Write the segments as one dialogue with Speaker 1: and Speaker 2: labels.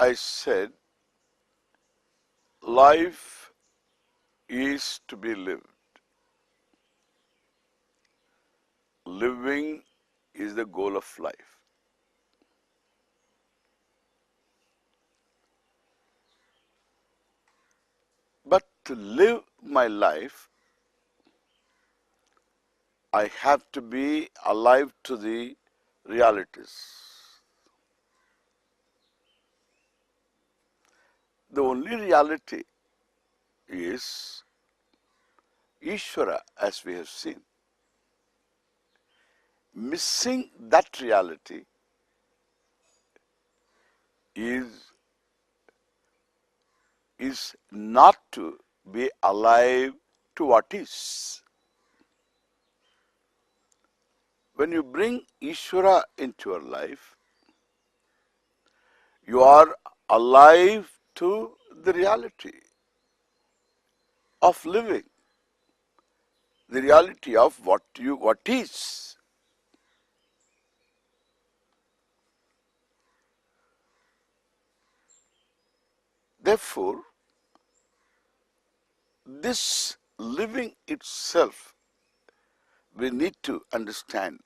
Speaker 1: I said, life is to be lived. Living is the goal of life. But to live my life, I have to be alive to the realities. The only reality is Ishvara, as we have seen. Missing that reality is not to be alive to what is. When you bring Ishvara into your life, you are alive to the reality of living, the reality of what is. Therefore, this living itself, we need to understand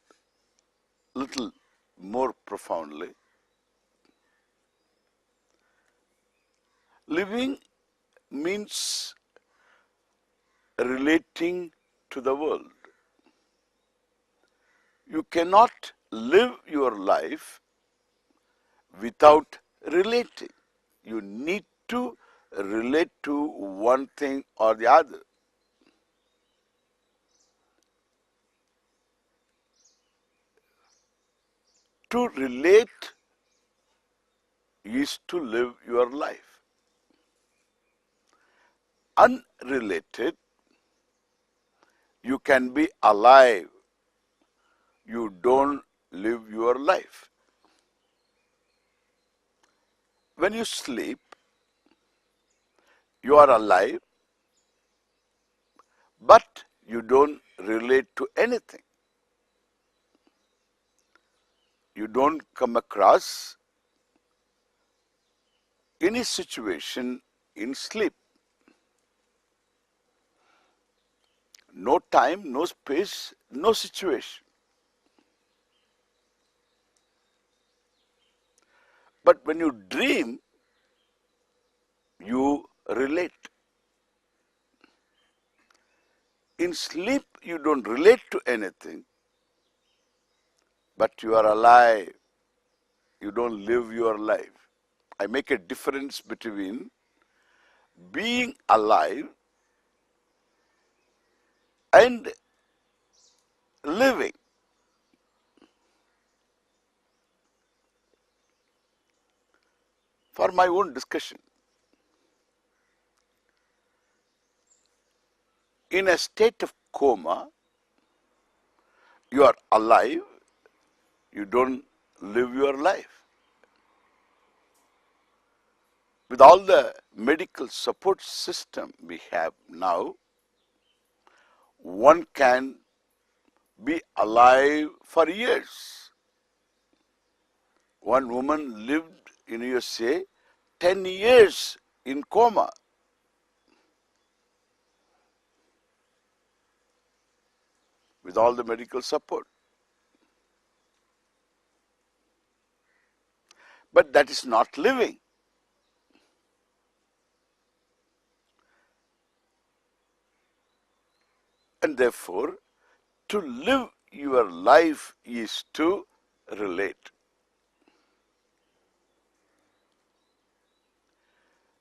Speaker 1: little more profoundly. Living means relating to the world. You cannot live your life without relating. You need to relate to one thing or the other. To relate is to live your life. Unrelated, you can be alive. You don't live your life. When you sleep, you are alive, but you don't relate to anything. You don't come across any situation in sleep. No time, no space, no situation. But when you dream, you relate. In sleep, you don't relate to anything, but you are alive. You don't live your life. I make a difference between being alive and living. For my own discussion, in a state of coma, you are alive, you don't live your life. With all the medical support system we have now, one can be alive for years. One woman lived in USA 10 years in coma. With all the medical support. But that is not living. And therefore, to live your life is to relate.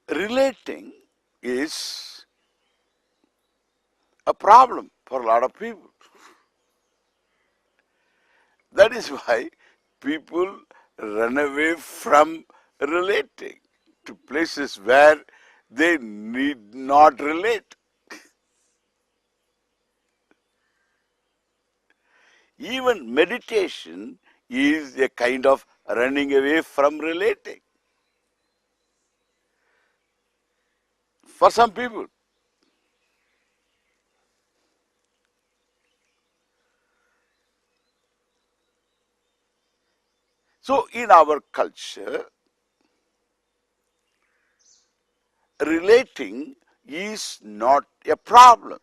Speaker 1: Relating is a problem for a lot of people. That is why people run away from relating to places where they need not relate. Even meditation is a kind of running away from relating. For some people. So in our culture, relating is not a problem.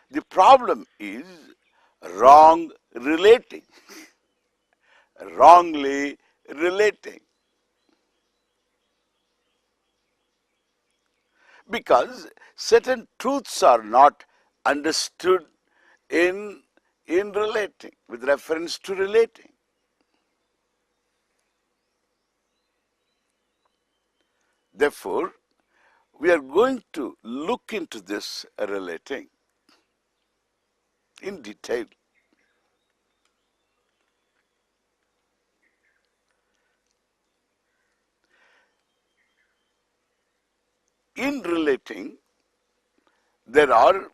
Speaker 1: The problem is wrong relating, wrongly relating. Because certain truths are not understood in relating, with reference to relating. Therefore, we are going to look into this relating in detail. In relating, there are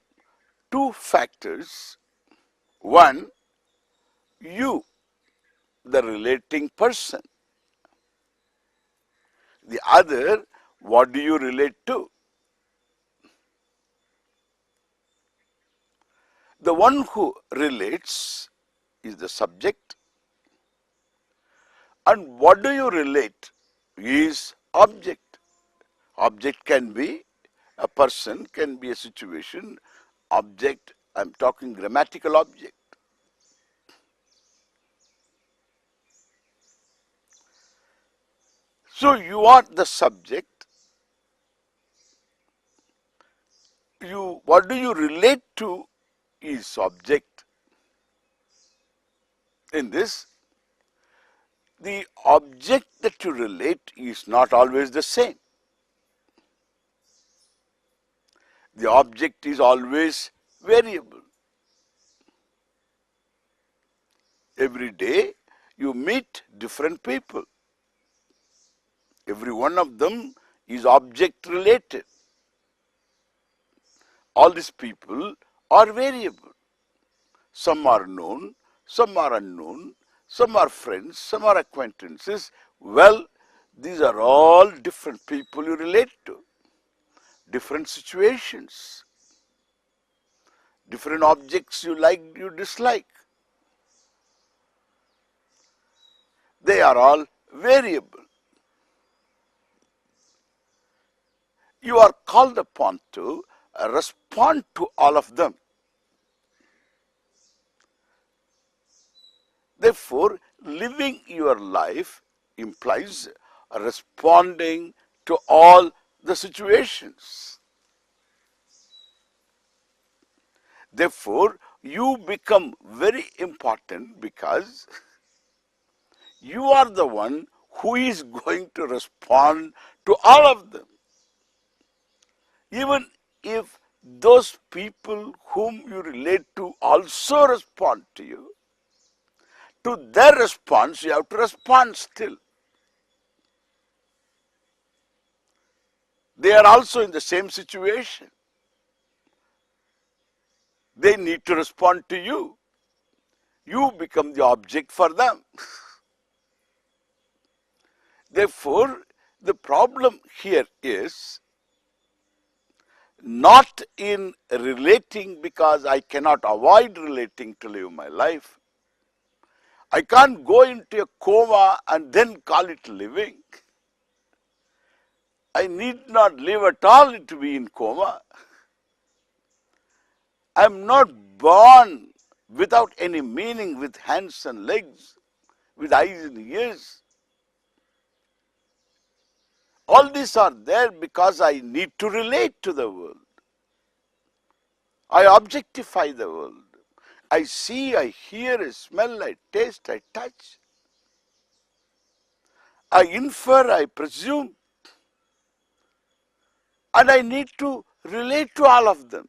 Speaker 1: two factors. One, you, the relating person. The other, what do you relate to? The one who relates is the subject, and what do you relate is object. Object can be a person, can be a situation. Object, I'm talking grammatical object. So you are the subject. What do you relate to is object. In this, the object that you relate is not always the same. The object is always variable. Every day you meet different people. Every one of them is object related. All these people are variable. Some are known, some are unknown, some are friends, some are acquaintances. Well, these are all different people you relate to, different situations, different objects you like, you dislike. They are all variable. You are called upon to respond to all of them. Therefore, living your life implies responding to all the situations. Therefore, you become very important because you are the one who is going to respond to all of them. Even if those people whom you relate to also respond to you, to their response you have to respond still. They are also in the same situation. They need to respond to you. You become the object for them. Therefore, the problem here is not in relating because I cannot avoid relating to live my life. I can't go into a coma and then call it living. I need not live at all to be in coma. I am not born without any meaning, with hands and legs, with eyes and ears. All these are there because I need to relate to the world. I objectify the world. I see, I hear, I smell, I taste, I touch. I infer, I presume. And I need to relate to all of them.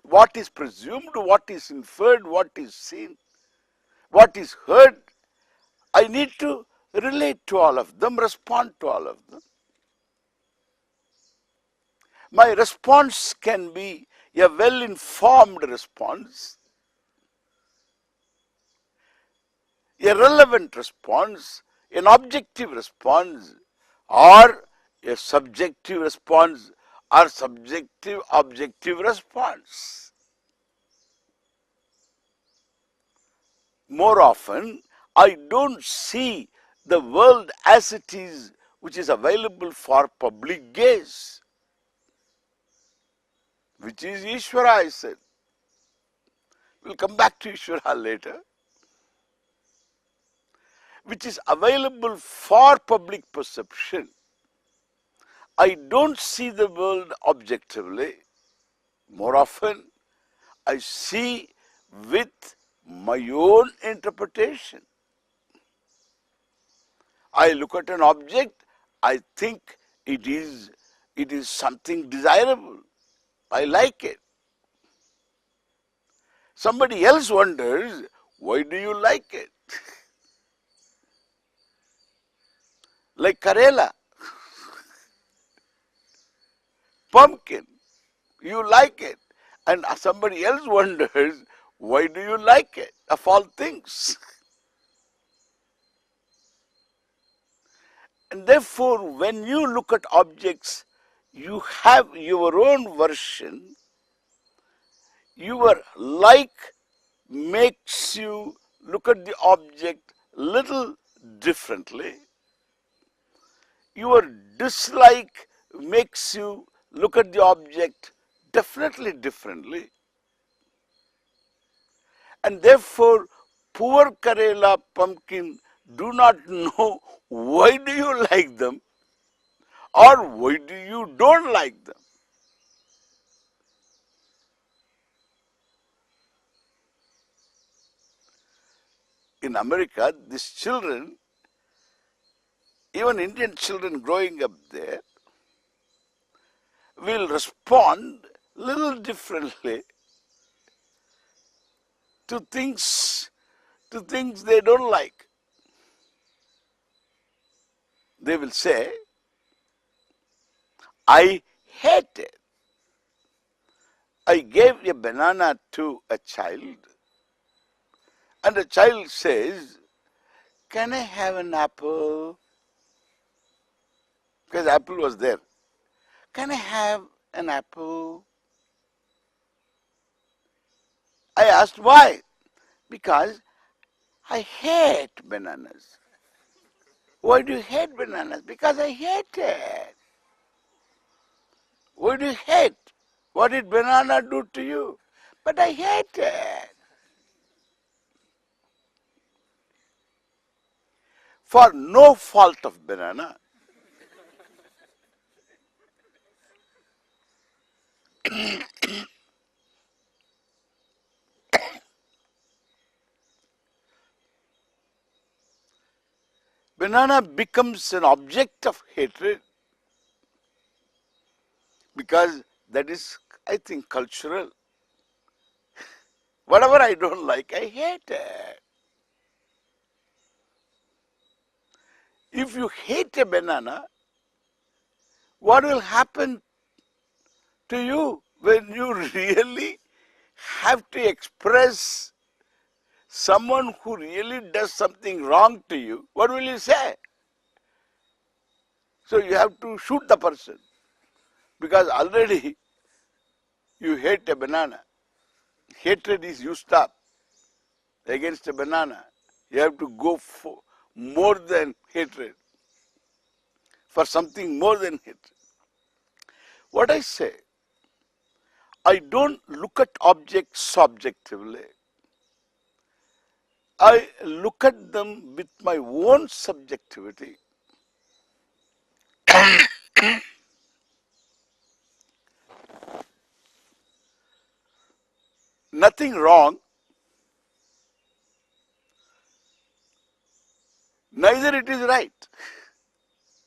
Speaker 1: What is presumed, what is inferred, what is seen, what is heard. I need to relate to all of them, respond to all of them. My response can be a well-informed response, a relevant response, an objective response, or a subjective response, or subjective objective response. More often, I don't see the world as it is, which is available for public gaze, which is Ishvara, I said. We'll come back to Ishvara later. Which is available for public perception. I don't see the world objectively. More often, I see with my own interpretation. I look at an object, I think it is something desirable. I like it. Somebody else wonders, why do you like it? Like Karela, pumpkin, you like it. And somebody else wonders, why do you like it, of all things? And therefore, when you look at objects, you have your own version. Your like makes you look at the object little differently. Your dislike makes you look at the object definitely differently. And therefore, poor Karela, pumpkin do not know why do you like them or why do you don't like them. In America, these children, even Indian children growing up there, will respond little differently to things they don't like. They will say, I hate it. I gave a banana to a child and the child says, can I have an apple? Because apple was there. Can I have an apple? I asked why? Because I hate bananas. Why do you hate bananas? Because I hate it. Why do you hate? What did banana do to you? But I hate it. For no fault of banana. Banana becomes an object of hatred because that is, I think, cultural. Whatever I don't like, I hate it. If you hate a banana, what will happen to you when you really have to express someone who really does something wrong to you? What will you say? So you have to shoot the person because already you hate a banana. Hatred is used up against a banana. You have to go for more than hatred, for something more than hatred. What I say, I don't look at objects subjectively. I look at them with my own subjectivity. Nothing wrong, neither it is right.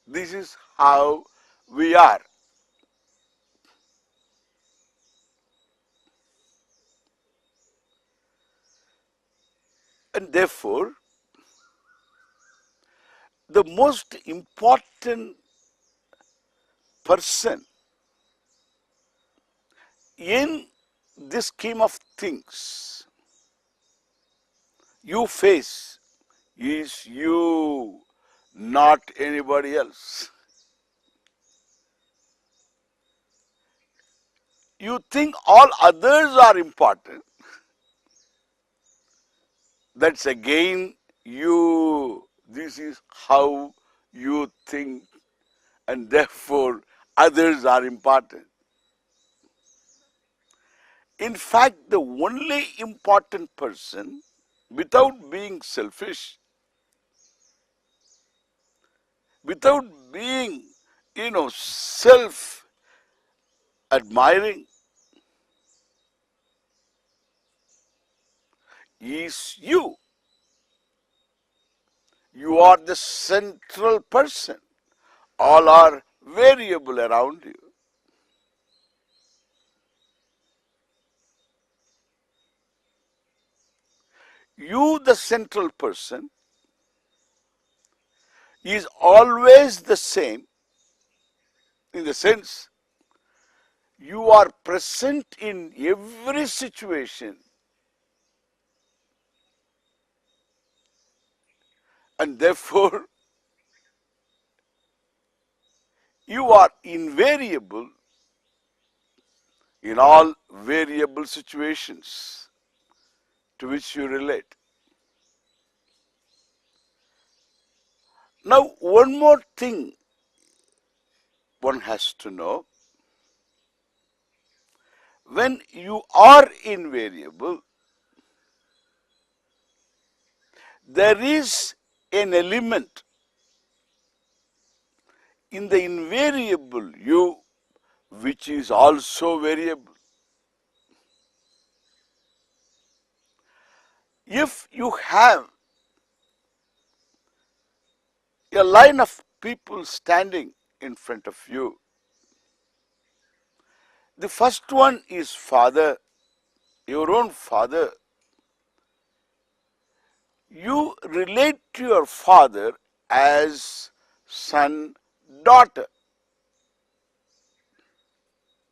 Speaker 1: This is how we are. And therefore, the most important person in this scheme of things you face is you, not anybody else. You think all others are important. That's again you. This is how you think, and therefore others are important. In fact, the only important person, without being selfish, without being, self-admiring, is you. You are the central person. All are variable around you. You, the central person, is always the same in the sense you are present in every situation, and therefore you are invariable in all variable situations to which you relate. Now, one more thing one has to know. When you are invariable, there is an element in the invariable you which is also variable. If you have a line of people standing in front of you, the first one is father, your own father. You relate to your father as son, daughter,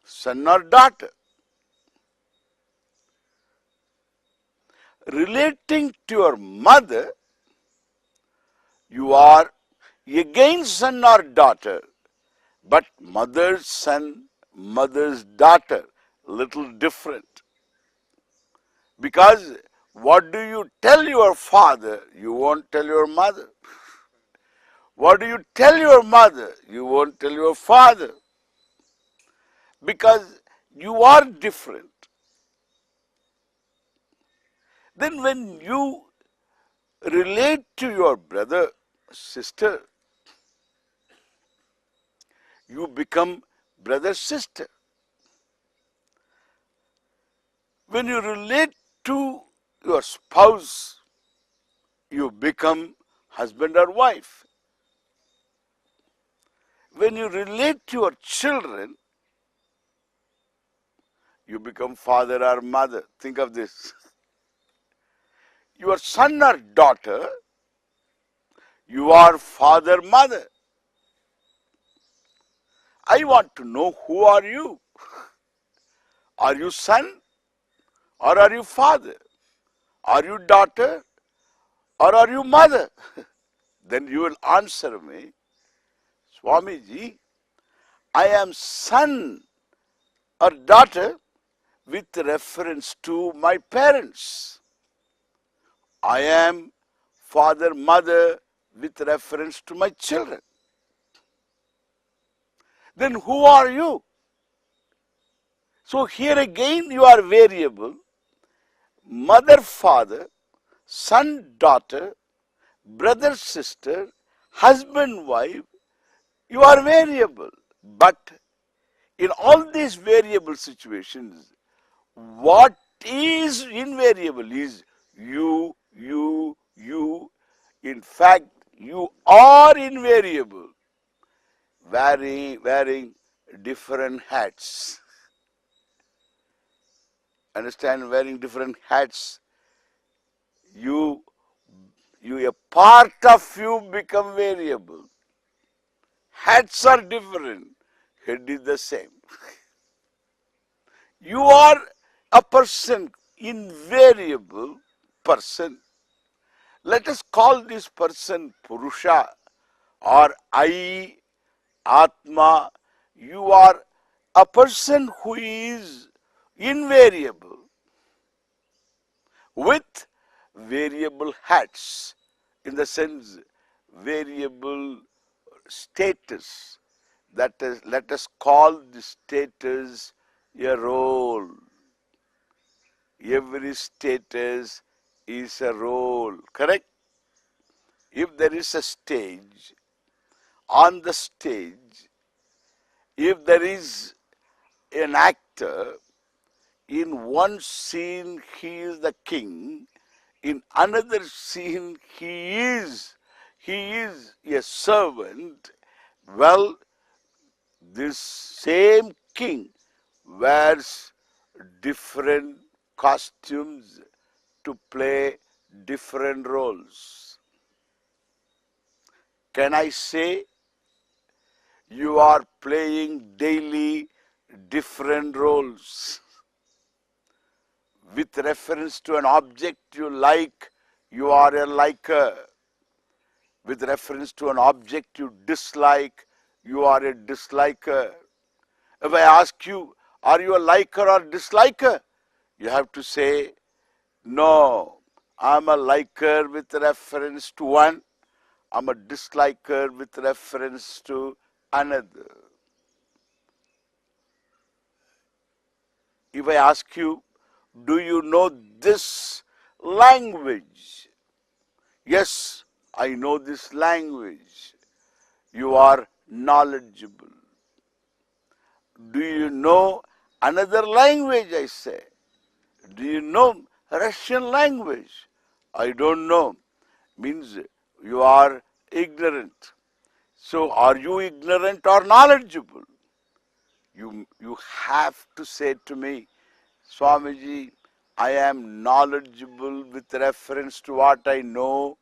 Speaker 1: son or daughter. Relating to your mother, you are again son or daughter, but mother's son, mother's daughter, little different. Because what do you tell your father, you won't tell your mother. What do you tell your mother, you won't tell your father. Because you are different. Then when you relate to your brother, sister, you become brother, sister. When you relate to your spouse, you become husband or wife. When you relate to your children, you become father or mother. Think of this. Your son or daughter, you are father, mother. I want to know, who are you? Are you son or are you father? Are you daughter or are you mother? Then you will answer me, Swamiji, I am son or daughter with reference to my parents. I am father, mother with reference to my children. Then who are you? So here again you are variable. Mother, father, son, daughter, brother, sister, husband, wife, you are variable. But in all these variable situations, what is invariable is you. In fact, you are invariable, wearing different hats. Understand? Wearing different hats, a part of you become variable. Hats are different, head is the same. You are a person, invariable person. Let us call this person Purusha or I, Atma. You are a person who is invariable with variable hats, in the sense variable status. That is, let us call the status a role. Every status is a role, correct? If there is a stage, on the stage, if there is an actor, in one scene he is the king, in another scene he is a servant. Well, this same king wears different costumes to play different roles. Can I say you are playing daily different roles? With reference to an object you like, you are a liker. With reference to an object you dislike, you are a disliker. If I ask you, are you a liker or disliker? You have to say, no, I'm a liker with reference to one, I'm a disliker with reference to another. If I ask you, do you know this language? Yes, I know this language. You are knowledgeable. Do you know another language, I say? Do you know Russian language? I don't know. Means you are ignorant. So are you ignorant or knowledgeable? You have to say to me, Swamiji, I am knowledgeable with reference to what I know.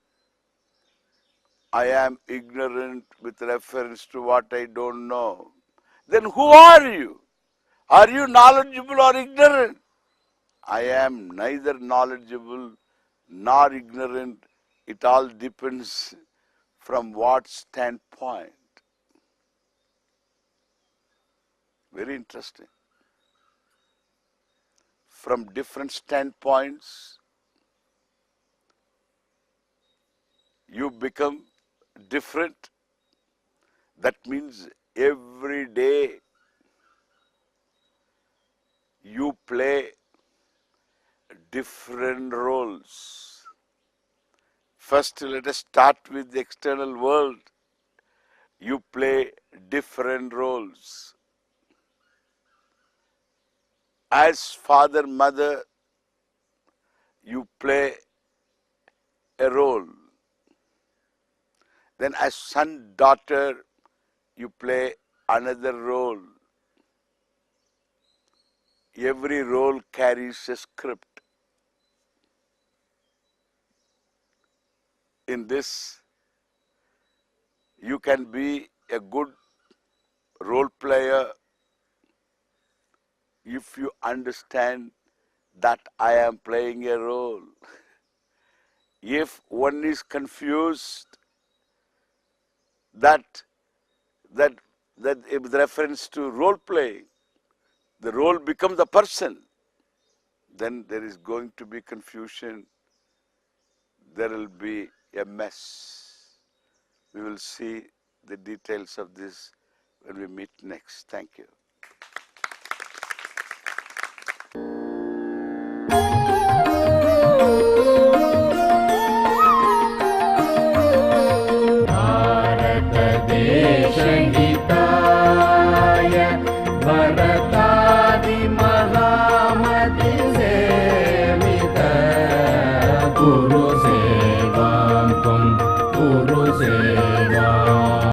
Speaker 1: I am ignorant with reference to what I don't know. Then who are you? Are you knowledgeable or ignorant? I am neither knowledgeable nor ignorant. It all depends from what standpoint. Very interesting. From different standpoints, you become different. That means every day you play different roles. First, let us start with the external world. You play different roles. As father, mother, you play a role. Then as son, daughter, you play another role. Every role carries a script. In this, you can be a good role player if you understand that I am playing a role. If one is confused that with reference to role play, the role becomes the person, then there is going to be confusion. There will be a mess. We will see the details of this when we meet next. Thank you.
Speaker 2: Bharat Desh